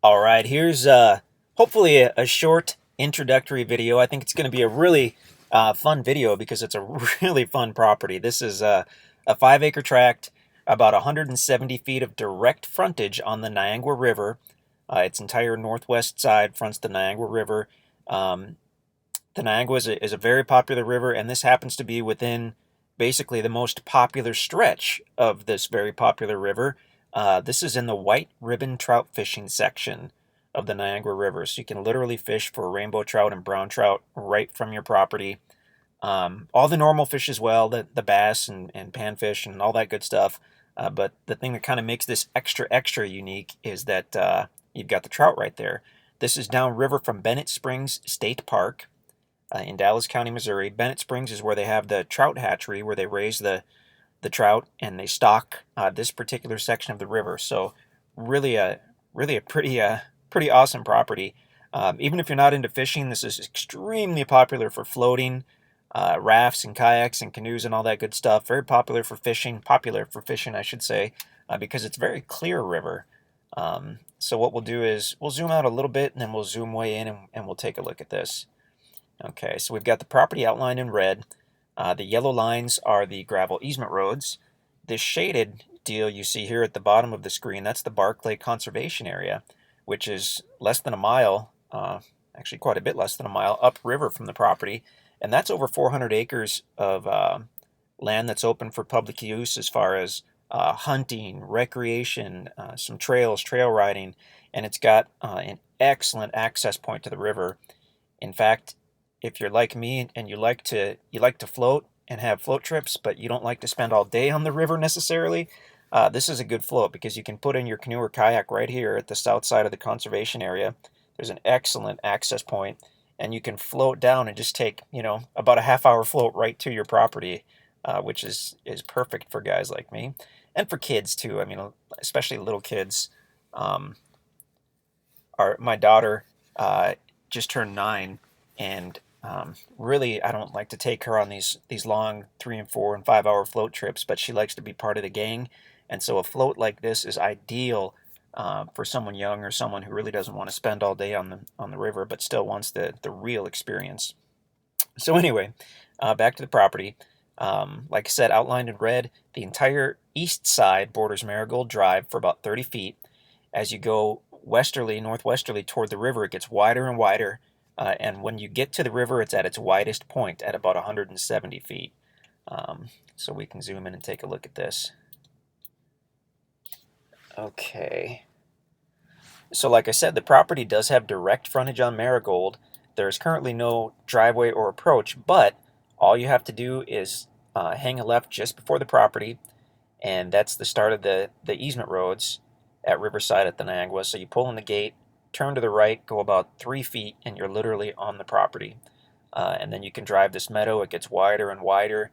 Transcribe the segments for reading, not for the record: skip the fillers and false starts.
All right, here's hopefully a short introductory video. I think it's going to be a really fun video because it's a really fun property. This is a 5-acre tract, about 170 feet of direct frontage on the Niagara River. Its entire northwest side fronts the Niagara River. Um, the Niagara is a very popular river, and this happens to be within basically the most popular stretch of this very popular river. This is in the white ribbon trout fishing section of the Niagara River. So you can literally fish for rainbow trout and brown trout right from your property. All the normal fish as well, the bass and panfish and all that good stuff. But the thing that kind of makes this extra unique is that you've got the trout right there. This is downriver from Bennett Springs State Park in Dallas County, Missouri. Bennett Springs is where they have the trout hatchery, where they raise the trout and they stock this particular section of the river. So really a pretty awesome property. Even if you're not into fishing, this is extremely popular for floating, rafts and kayaks and canoes and all that good stuff. Very popular for fishing, I should say, because it's a very clear river. So what we'll do is we'll zoom out a little bit and then we'll zoom way in and we'll take a look at this. Okay, so we've got the property outlined in red. The yellow lines are the gravel easement roads. This shaded deal you see here at the bottom of the screen, that's the Barclay Conservation Area, which is less than a mile, actually quite a bit less than a mile upriver from the property. And that's over 400 acres of land that's open for public use as far as hunting, recreation, some trails, trail riding, and it's got an excellent access point to the river. In fact, if you're like me and you like to float and have float trips, but you don't like to spend all day on the river necessarily, this is a good float because you can put in your canoe or kayak right here at the south side of the conservation area. There's an excellent access point, and you can float down and just take, about a half-hour float right to your property, which is perfect for guys like me and for kids too. I mean, especially little kids. My daughter just turned 9, and really, I don't like to take her on these long 3 and 4 and 5 hour float trips, but she likes to be part of the gang, and so a float like this is ideal for someone young or someone who really doesn't want to spend all day on the river, but still wants the real experience. So anyway, back to the property. Like I said, outlined in red, the entire east side borders Marigold Drive for about 30 feet. As you go northwesterly toward the river, it gets wider and wider. And when you get to the river, it's at its widest point at about 170 feet. So we can zoom in and take a look at this. Okay. So like I said, the property does have direct frontage on Marigold. There is currently no driveway or approach, but all you have to do is hang a left just before the property, and that's the start of the easement roads at Riverside at the Niagara. So you pull in the gate, turn to the right, go about 3 feet, and you're literally on the property. And then you can drive this meadow. It gets wider and wider.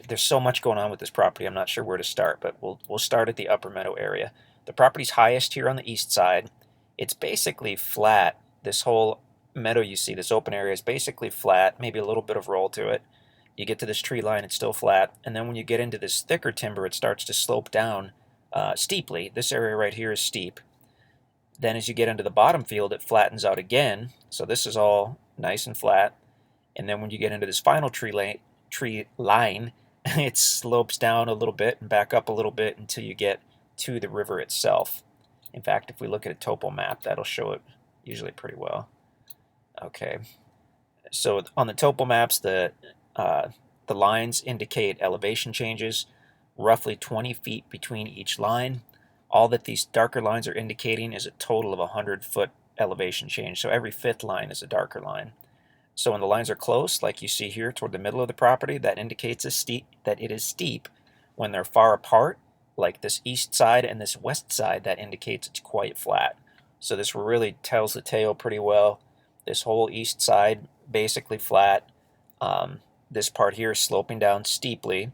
There's so much going on with this property. I'm not sure where to start, but we'll start at the upper meadow area. The property's highest here on the east side. It's basically flat. This whole meadow you see, this open area, is basically flat, maybe a little bit of roll to it. You get to this tree line, it's still flat, and then when you get into this thicker timber, it starts to slope down steeply. This area right here is steep. Then as you get into the bottom field, it flattens out again, so this is all nice and flat. And then when you get into this final tree line, it slopes down a little bit and back up a little bit until you get to the river itself. In fact, if we look at a topo map, that'll show it usually pretty well. Okay, so on the topo maps, the lines indicate elevation changes, roughly 20 feet between each line. All that these darker lines are indicating is a total of 100-foot elevation change. So every fifth line is a darker line. So when the lines are close, like you see here toward the middle of the property, that indicates that it is steep. When they're far apart, like this east side and this west side, that indicates it's quite flat. So this really tells the tale pretty well. This whole east side basically flat. This part here is sloping down steeply.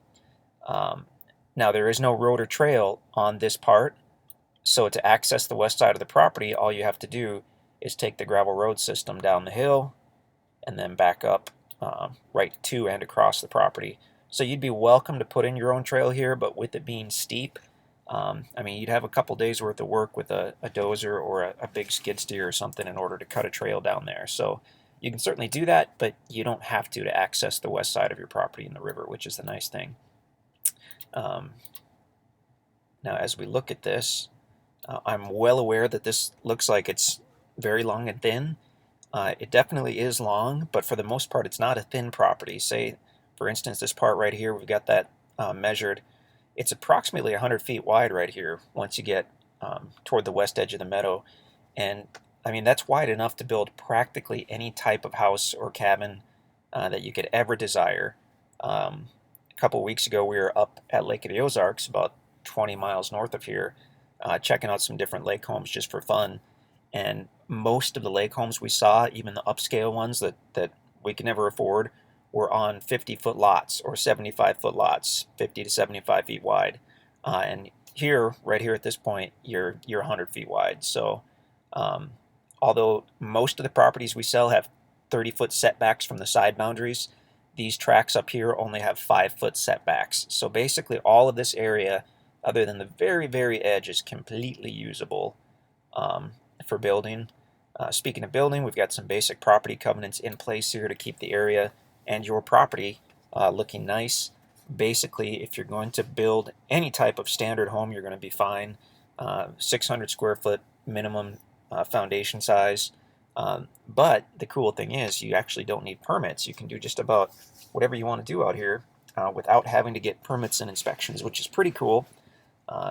Now there is no road or trail on this part, so to access the west side of the property, all you have to do is take the gravel road system down the hill and then back up right to and across the property. So you'd be welcome to put in your own trail here, but with it being steep, I mean, you'd have a couple days worth of work with a dozer or a big skid steer or something in order to cut a trail down there. So you can certainly do that, but you don't have to access the west side of your property in the river, which is the nice thing. Um, Now, as we look at this, I'm well aware that this looks like it's very long and thin. It definitely is long, but for the most part, it's not a thin property. Say, for instance, this part right here, we've got that measured. It's approximately 100 feet wide right here once you get toward the west edge of the meadow. And I mean, that's wide enough to build practically any type of house or cabin that you could ever desire. A couple weeks ago, we were up at Lake of the Ozarks, about 20 miles north of here, checking out some different lake homes just for fun. And most of the lake homes we saw, even the upscale ones that we could never afford, were on 50-foot lots or 75-foot lots, 50 to 75 feet wide. And here, right here at this point, you're 100 feet wide. So, um, although most of the properties we sell have 30-foot setbacks from the side boundaries, these tracks up here only have 5-foot setbacks. So basically, all of this area, other than the very, very edge, is completely usable for building. Speaking of building, we've got some basic property covenants in place here to keep the area and your property looking nice. Basically, if you're going to build any type of standard home, you're going to be fine. 600 square foot minimum foundation size. But the cool thing is you actually don't need permits. You can do just about whatever you want to do out here without having to get permits and inspections, which is pretty cool.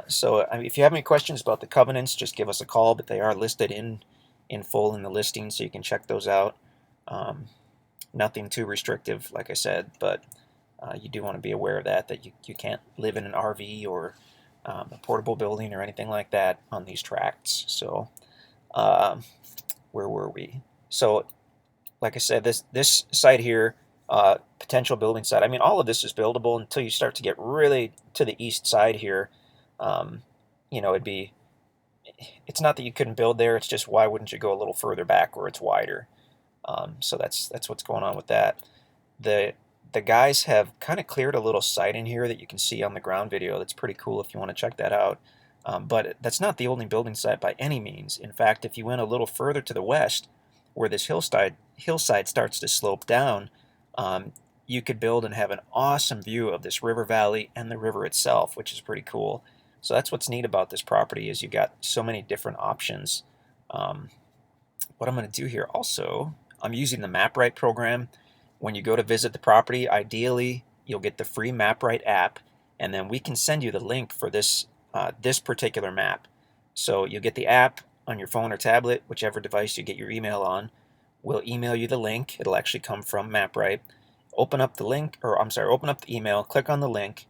So I mean, if you have any questions about the covenants, just give us a call, but they are listed in full in the listing, so you can check those out. Nothing too restrictive, like I said, but you do want to be aware of that you can't live in an RV or a portable building or anything like that on these tracts. So where were we? So like I said, this site here, potential building site. I mean, all of this is buildable until you start to get really to the east side here. You know, it's not that you couldn't build there. It's just why wouldn't you go a little further back where it's wider? So that's what's going on with that. The guys have kind of cleared a little site in here that you can see on the ground video. That's pretty cool if you want to check that out. But that's not the only building site by any means. In fact, if you went a little further to the west, where this hillside starts to slope down, you could build and have an awesome view of this river valley and the river itself, which is pretty cool. So that's what's neat about this property is you've got so many different options. What I'm going to do here also, I'm using the MapRight program. When you go to visit the property, ideally you'll get the free MapRight app, and then we can send you the link for this particular map. So you'll get the app on your phone or tablet, whichever device you get your email on. We'll email you the link. It'll actually come from MapRight. Open up the link, or I'm sorry, open up the email, click on the link.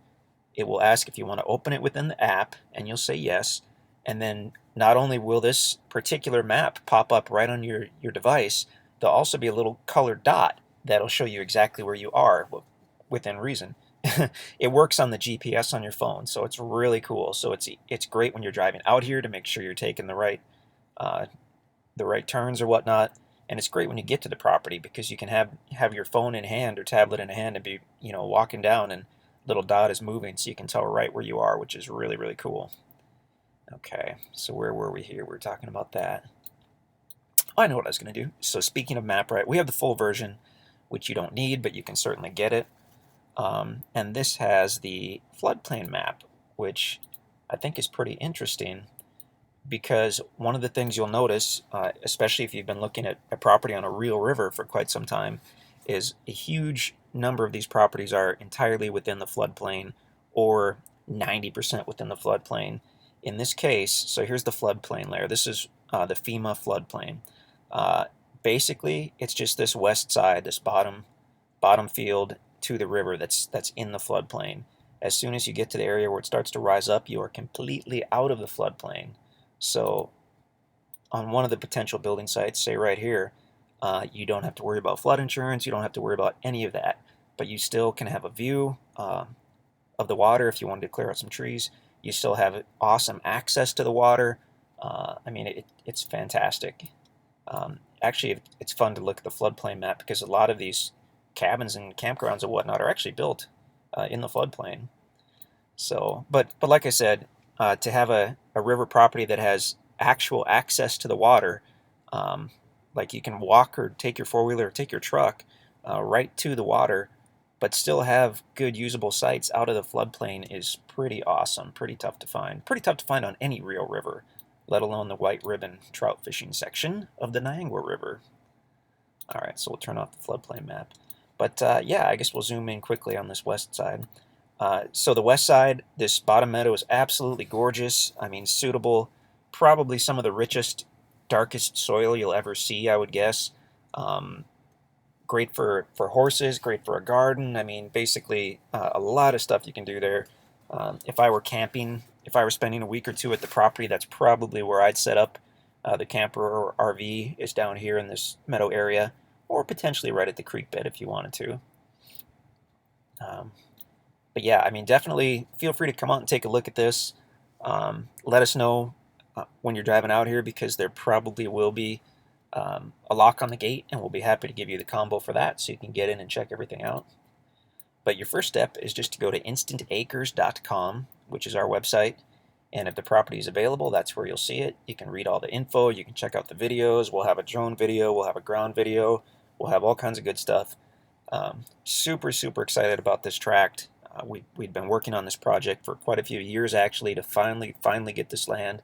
It will ask if you want to open it within the app, and you'll say yes. And then not only will this particular map pop up right on your device, there'll also be a little colored dot that'll show you exactly where you are within reason. It works on the GPS on your phone, so it's really cool. So it's great when you're driving out here to make sure you're taking the right turns or whatnot. And it's great when you get to the property because you can have your phone in hand or tablet in hand and be walking down and little dot is moving, so you can tell right where you are, which is really, really cool. Okay, so where were we here? We were talking about that. Oh, I know what I was going to do. So speaking of MapRight, we have the full version, which you don't need, but you can certainly get it. And this has the floodplain map, which I think is pretty interesting because one of the things you'll notice, especially if you've been looking at a property on a real river for quite some time, is a huge number of these properties are entirely within the floodplain or 90% within the floodplain. In this case, so here's the floodplain layer. This is the FEMA floodplain. Basically, it's just this west side, this bottom field to the river that's in the floodplain. As soon as you get to the area where it starts to rise up, you are completely out of the floodplain. So on one of the potential building sites, say right here, you don't have to worry about flood insurance, you don't have to worry about any of that, but you still can have a view of the water if you wanted to clear out some trees. You still have awesome access to the water. I mean, it's fantastic. Actually, it's fun to look at the floodplain map because a lot of these cabins and campgrounds and whatnot are actually built in the floodplain. So, but like I said, to have a river property that has actual access to the water, um, like you can walk or take your four-wheeler or take your truck right to the water, but still have good usable sites out of the floodplain is pretty awesome, pretty tough to find. Pretty tough to find on any real river, let alone the White Ribbon trout fishing section of the Niagara River. All right, so we'll turn off the floodplain map. But yeah, I guess we'll zoom in quickly on this west side. So the west side, this bottom meadow is absolutely gorgeous. I mean, suitable, probably some of the richest, darkest soil you'll ever see, I would guess. Um, Great for horses, great for a garden. I mean, basically a lot of stuff you can do there. If I were camping, if I were spending a week or two at the property, that's probably where I'd set up. The camper or RV is down here in this meadow area, or potentially right at the creek bed if you wanted to. Um, but yeah, I mean, definitely feel free to come out and take a look at this. Let us know when you're driving out here, because there probably will be a lock on the gate, and we'll be happy to give you the combo for that so you can get in and check everything out. But your first step is just to go to InstantAcres.com, which is our website. And if the property is available, that's where you'll see it. You can read all the info. You can check out the videos. We'll have a drone video. We'll have a ground video. We'll have all kinds of good stuff. Super, super excited about this tract. We'd been working on this project for quite a few years, actually, to finally get this land.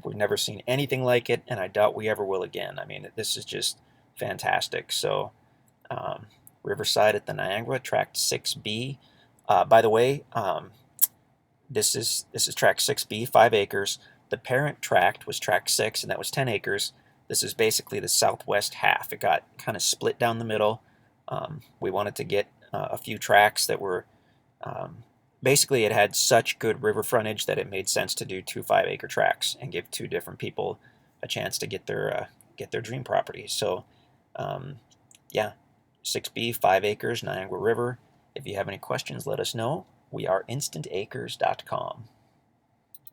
We've never seen anything like it, and I doubt we ever will again. I mean, this is just fantastic. So, Riverside at the Niagara, Tract 6B. By the way, this is Tract 6B, 5 acres. The parent tract was Tract 6, and that was 10 acres. This is basically the southwest half. It got kind of split down the middle. We wanted to get a few tracts that were basically, it had such good river frontage that it made sense to do 2 5-acre tracts and give 2 different people a chance to get their dream property. So, yeah, 6B, 5 acres, Niagara River. If you have any questions, let us know. We are InstantAcres.com.